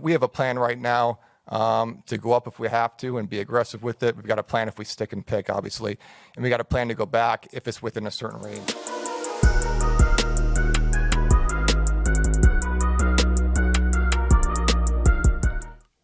We have a plan right now to go up if we have to and be aggressive with it. We've got a plan if we stick and pick, obviously, and we got a plan to go back if it's within a certain range.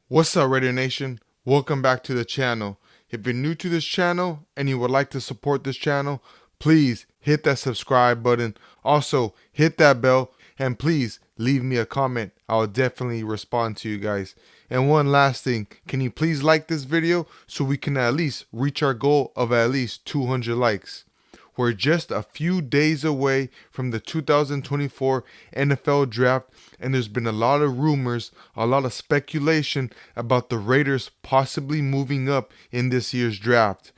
What's up, Raider Nation? Welcome back to the channel. If you're new to this channel and you would like to support this channel, please hit that subscribe button. Also, hit that bell and please leave me a comment. I'll definitely respond to you guys. And one last thing, can you please like this video so we can at least reach our goal of at least 200 likes? We're just a few days away from the 2024 NFL Draft, and there's been a lot of rumors, a lot of speculation about the Raiders possibly moving up in this year's draft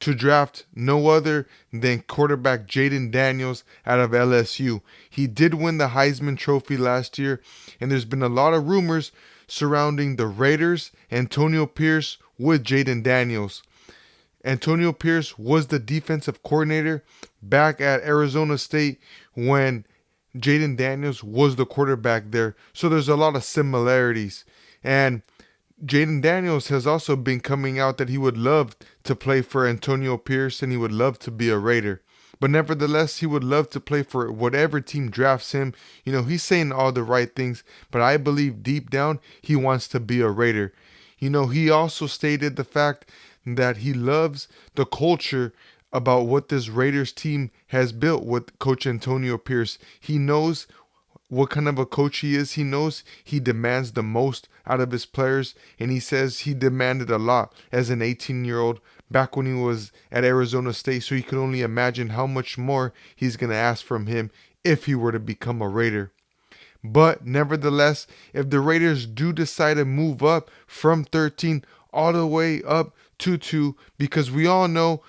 to draft no other than quarterback Jayden Daniels out of LSU. He did win the Heisman Trophy last year, and there's been a lot of rumors surrounding the Raiders, Antonio Pierce with Jayden Daniels. Antonio Pierce was the defensive coordinator back at Arizona State when Jayden Daniels was the quarterback there. So there's a lot of similarities. And Jayden Daniels has also been coming out that he would love to play for Antonio Pierce and he would love to be a Raider. But nevertheless, he would love to play for whatever team drafts him. You know, he's saying all the right things, but I believe deep down he wants to be a Raider. You know, he also stated the fact that he loves the culture about what this Raiders team has built with Coach Antonio Pierce. He knows what kind of a coach he is. He knows he demands the most out of his players, and he says he demanded a lot as an 18-year-old back when he was at Arizona State, so he could only imagine how much more he's going to ask from him if he were to become a Raider. But nevertheless, if the Raiders do decide to move up from 13 all the way up to 2, because we all know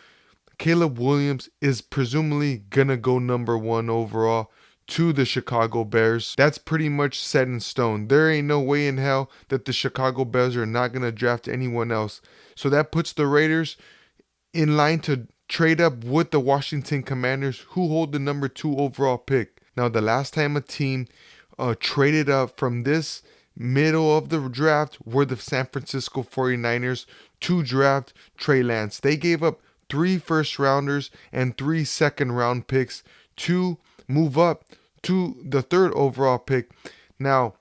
Caleb Williams is presumably gonna go number 1 overall to the Chicago Bears. That's pretty much set in stone. There ain't no way in hell that the Chicago Bears are not gonna draft anyone else. So that puts the Raiders in line to trade up with the Washington Commanders, who hold the number 2 overall pick. Now, the last time a team traded up from this middle of the draft were the San Francisco 49ers to draft Trey Lance. They gave up 3 first rounders and 3 second round picks to move up to the 3rd overall pick. Now,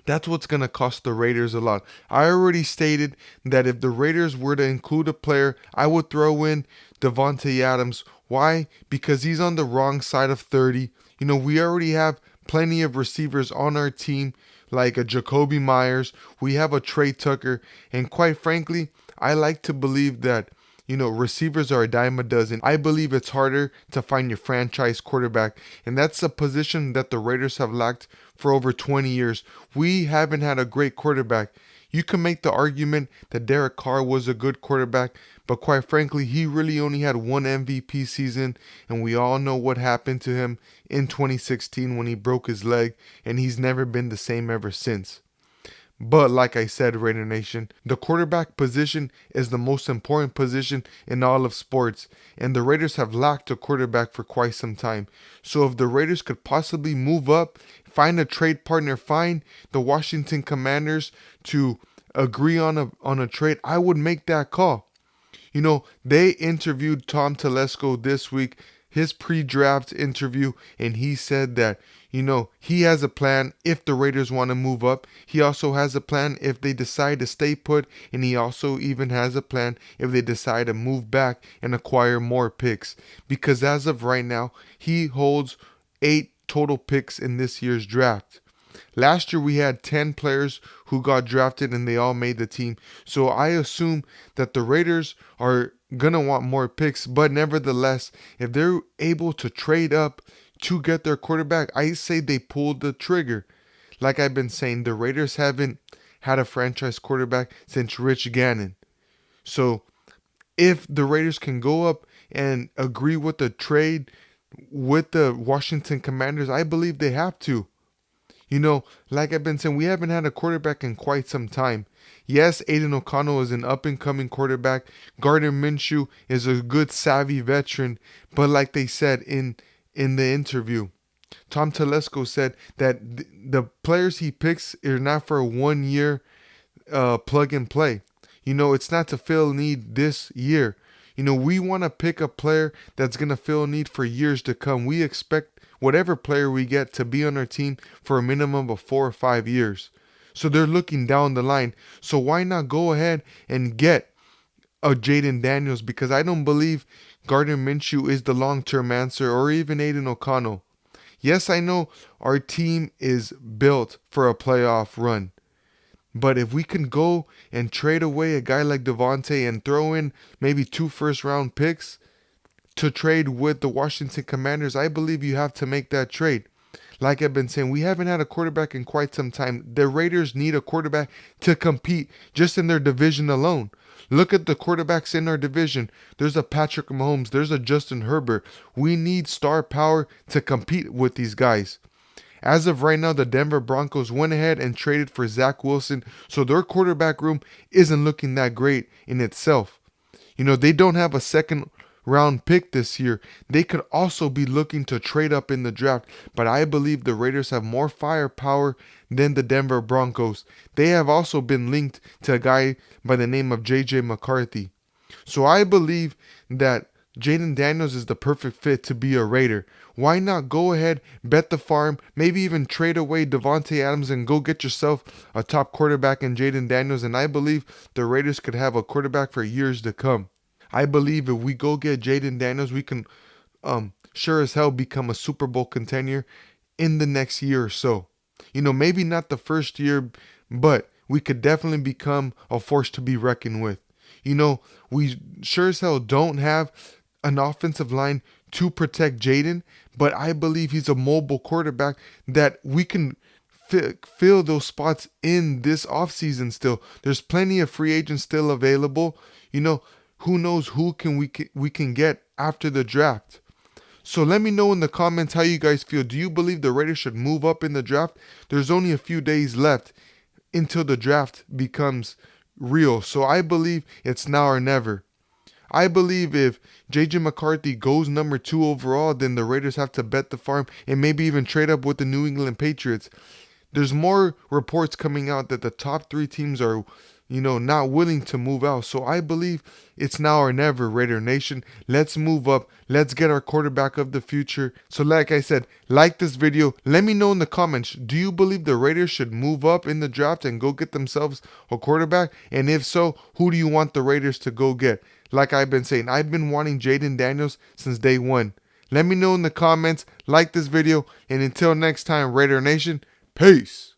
that's what's going to cost the Raiders a lot. I already stated that if the Raiders were to include a player, I would throw in Devontae Adams. Why? Because he's on the wrong side of 30. You know, we already have plenty of receivers on our team, like a Jacoby Myers. We have a Trey Tucker. And quite frankly, I like to believe that, you know, receivers are a dime a dozen. I believe it's harder to find your franchise quarterback. And that's a position that the Raiders have lacked for over 20 years. We haven't had a great quarterback. You can make the argument that Derek Carr was a good quarterback, but quite frankly, he really only had 1 MVP season, and we all know what happened to him in 2016 when he broke his leg, and he's never been the same ever since. But like I said, Raider Nation, the quarterback position is the most important position in all of sports, and the Raiders have lacked a quarterback for quite some time. So if the Raiders could possibly move up, find a trade partner, find the Washington Commanders to agree on a trade, I would make that call. You know, they interviewed Tom Telesco this week, his pre-draft interview, and he said that, you know, he has a plan if the Raiders want to move up. He also has a plan if they decide to stay put, and he also even has a plan if they decide to move back and acquire more picks. Because as of right now, he holds 8 total picks in this year's draft. Last year we had 10 players who got drafted and they all made the team. So I assume that the Raiders are going to want more picks. But nevertheless, if they're able to trade up to get their quarterback, I say they pulled the trigger. Like I've been saying, the Raiders haven't had a franchise quarterback since Rich Gannon. So if the Raiders can go up and agree with the trade with the Washington Commanders, I believe they have to. You know, like I've been saying, we haven't had a quarterback in quite some time. Yes, Aiden O'Connell is an up-and-coming quarterback. Gardner Minshew is a good, savvy veteran. But like they said in the interview, Tom Telesco said that the players he picks are not for a 1 year plug and play. It's not to fill need this year. We want to pick a player that's going to fill need for years to come. We expect whatever player we get to be on our team for a minimum of 4 or 5 years. So they're looking down the line. So why not go ahead and get a Jayden Daniels? Because I don't believe Gardner Minshew is the long-term answer, or even Aiden O'Connell. Yes, I know our team is built for a playoff run. But if we can go and trade away a guy like Devontae and throw in maybe 2 first-round picks to trade with the Washington Commanders, I believe you have to make that trade. Like I've been saying, we haven't had a quarterback in quite some time. The Raiders need a quarterback to compete just in their division alone. Look at the quarterbacks in our division. There's a Patrick Mahomes. There's a Justin Herbert. We need star power to compete with these guys. As of right now, the Denver Broncos went ahead and traded for Zach Wilson, so their quarterback room isn't looking that great in itself. They don't have a second round pick this year. They could also be looking to trade up in the draft, but I believe the Raiders have more firepower than the Denver Broncos. They have also been linked to a guy by the name of J.J. McCarthy. So I believe that Jayden Daniels is the perfect fit to be a Raider. Why not go ahead, bet the farm, maybe even trade away Devontae Adams and go get yourself a top quarterback in Jayden Daniels, and I believe the Raiders could have a quarterback for years to come. I believe if we go get Jayden Daniels, we can sure as hell become a Super Bowl contender in the next year or so. Maybe not the first year, but we could definitely become a force to be reckoned with. We sure as hell don't have an offensive line to protect Jayden, but I believe he's a mobile quarterback that we can fill those spots in this offseason still. There's plenty of free agents still available. Who knows who we can get after the draft. So let me know in the comments how you guys feel. Do you believe the Raiders should move up in the draft? There's only a few days left until the draft becomes real. So I believe it's now or never. I believe if J.J. McCarthy goes number 2 overall, then the Raiders have to bet the farm and maybe even trade up with the New England Patriots. There's more reports coming out that the top 3 teams are, not willing to move out. So I believe it's now or never, Raider Nation. Let's move up. Let's get our quarterback of the future. So like I said, like this video. Let me know in the comments, do you believe the Raiders should move up in the draft and go get themselves a quarterback? And if so, who do you want the Raiders to go get? Like I've been saying, I've been wanting Jayden Daniels since day one. Let me know in the comments, like this video, and until next time, Raider Nation, peace.